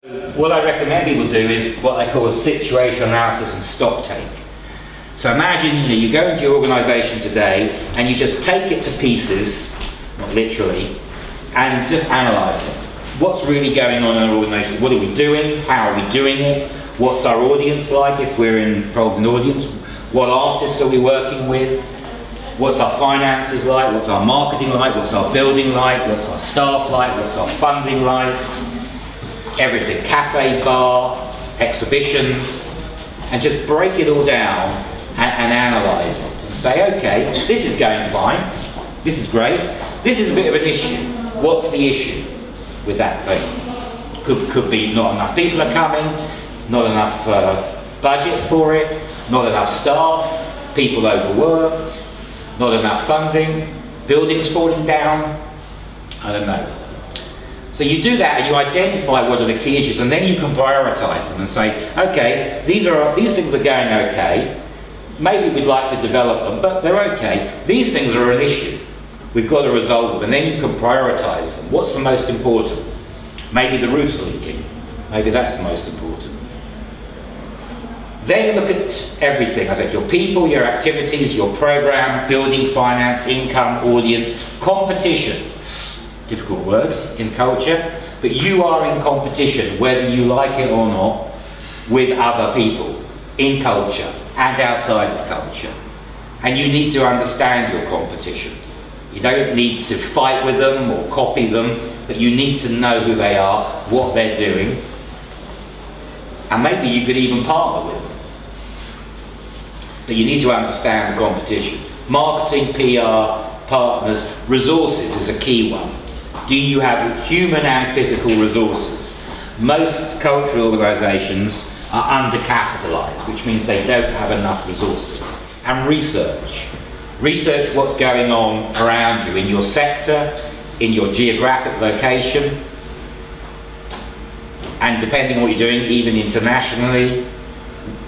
What I recommend people do is what I call a situation analysis and stock take. So imagine you go into your organisation today and you just take it to pieces, not literally, and just analyse it. What's really going on in our organisation? What are we doing? How are we doing it? What's our audience like if we're involved in an audience? What artists are we working with? What's our finances like? What's our marketing like? What's our building like? What's our staff like? What's our funding like? Everything, cafe, bar, exhibitions, and just break it all down and analyse it and say, okay, this is going fine, this is great, this is a bit of an issue. What's the issue with that thing? Could be not enough people are coming, not enough budget for it, not enough staff, people overworked, not enough funding, buildings falling down, I don't know. So you do that and you identify what are the key issues, and then you can prioritise them and say, okay, these things are going okay, maybe we'd like to develop them, but they're okay. These things are an issue, we've got to resolve them, and then you can prioritise them. What's the most important? Maybe the roof's leaking, maybe that's the most important. Then look at everything. I said your people, your activities, your programme, building, finance, income, audience, competition. Difficult word in culture, but you are in competition, whether you like it or not, with other people in culture and outside of culture. And you need to understand your competition. You don't need to fight with them or copy them, but you need to know who they are, what they're doing, and maybe you could even partner with them. But you need to understand the competition. Marketing, PR, partners, resources is a key one. Do you have human and physical resources? Most cultural organisations are undercapitalised, which means they don't have enough resources. And research. Research what's going on around you in your sector, in your geographic location, and depending on what you're doing, even internationally,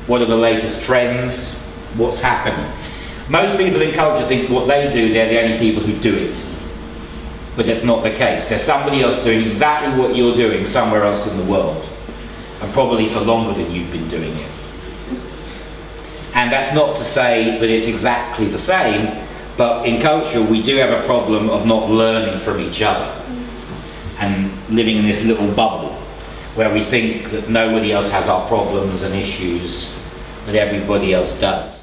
what are the latest trends, what's happening. Most people in culture think what they do, they're the only people who do it. But that's not the case. There's somebody else doing exactly what you're doing somewhere else in the world, and probably for longer than you've been doing it. And that's not to say that it's exactly the same, but in culture we do have a problem of not learning from each other and living in this little bubble where we think that nobody else has our problems and issues, but everybody else does.